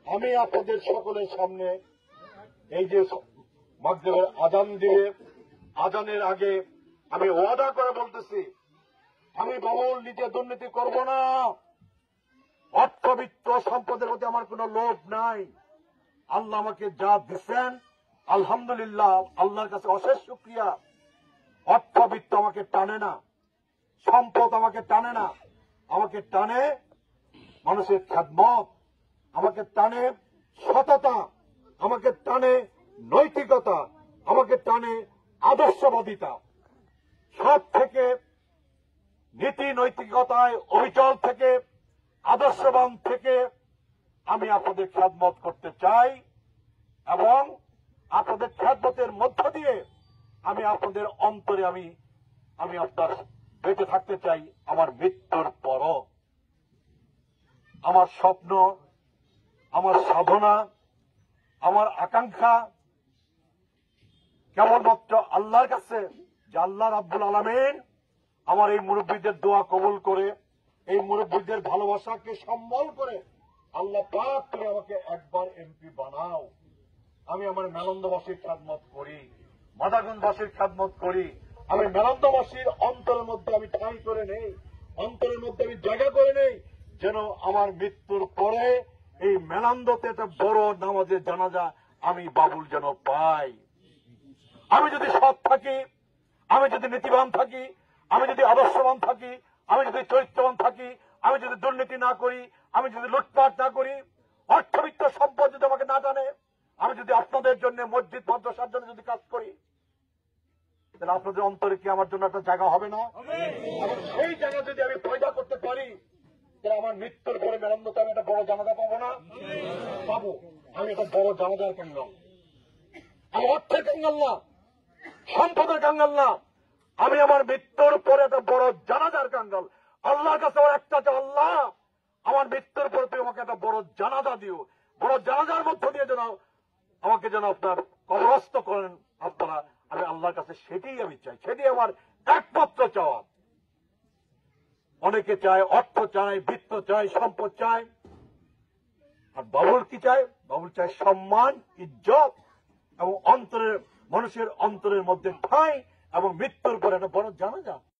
আমি আপনাদের সকলের সামনে এই যে মাগরিবের আজান দিয়ে আজানের আগে আমি ওয়াদা করে বলতেছি, আমি বাবুল নিজে দুর্নীতি করব না। অর্থবিত্ত সম্পদের প্রতি আমার কোনো লোভ নাই। আল্লাহ আমাকে যা দিচ্ছেন আলহামদুলিল্লাহ, আল্লাহর কাছে অশেষ শুকরিয়া। অর্থবিত্ত আমাকে টানে না, সম্পদ আমাকে টানে না। আমাকে টানে মানুষের খেদমত, আমাকে টানে সততা, আমাকে টানে নৈতিকতা, আমাকে টানে আদর্শবাদিতা। সব থেকে নীতি নৈতিকতায় অবিচল থেকে, আদর্শবান থেকে আমি আপনাদের খেদমত করতে চাই এবং আপনাদের খেদমতের মধ্য দিয়ে আমি আপনাদের অন্তরে আমি আপনার বেঁচে থাকতে চাই আমার মৃত্যুর পরও। আমার স্বপ্ন, আমার সাধনা, আমার আকাঙ্ক্ষা কেবলমাত্র আল্লাহর কাছে, যে আল্লাহ রাব্বুল আলামিন আমার এই মুরব্বীদের দোয়া কবুল করে, এই মুরব্বীদের ভালোবাসাকে সম্বল করে আল্লাহ পাক করে আমাকে একবার এমপি বানাও। আমি আমার মেলন্দবাসীর খেদমত করি, মাদাগঞ্জবাসীর খেদমত করি। আমি মেলন্দবাসীর অন্তরের মধ্যে আমি ঠাঁই করে নেই, অন্তরের মধ্যে আমি জায়গা করে নেই, যেন আমার মৃত্যুর পরে এই মেলান্দতে একটা বড় নামাজের জানাজা আমি বাবুল যেন পাই। আমি যদি সৎ থাকি, আমি যদি নীতিবান থাকি, আমি যদি আদর্শবান থাকি, আমি যদি চরিত্রবান থাকি, আমি যদি দুর্নীতি না করি, আমি যদি লুটপাট না করি, অর্থবিত্ত সম্পদ যদি আমাকে না টানে, আমি যদি আপনাদের জন্য মসজিদ মাদ্রাসার জন্য যদি কাজ করি, তাহলে আপনাদের অন্তরে কি আমার জন্য একটা জায়গা হবে না? এবং সেই জায়গা যদি আমি পয়দা করতে পারি, তাহলে আমার মৃত্যুর পরে মেলান্দতে আমি একটা বড় জানাজা পাবো না? পাবো। আমি একটা বড় জানাজার কাঙ্গাল, আমি অর্থের কাঙ্গাল না, সম্পদের কাঙ্গাল না। আমি আমার মৃত্যুর পরে একটা বড় জানাজার কাঙ্গাল। আল্লাহর কাছে আমার একটা চাই, আল্লাহ আমার মৃত্যুর পরে তুমি আমাকে একটা বড় জানাজা দিও, বড় জানাজার মধ্য দিয়ে যেন আমাকে যেন আপনার কবরস্থ করেন আপনারা। আমি আল্লাহর কাছে সেটাই আমি চাই, সেটাই আমার একমাত্র চাওয়া। অনেকে চায় অর্থ চায়, বৃত্ত চায়, সম্পদ চায়, আর বাবুল কি চায়? বাবুল চায় সম্মান, ইজ্জত এবং অন্তরের মানুষের অন্তরের মধ্যে ঠাঁই এবং মৃত্যুর পরে একটা বড় জানাজা।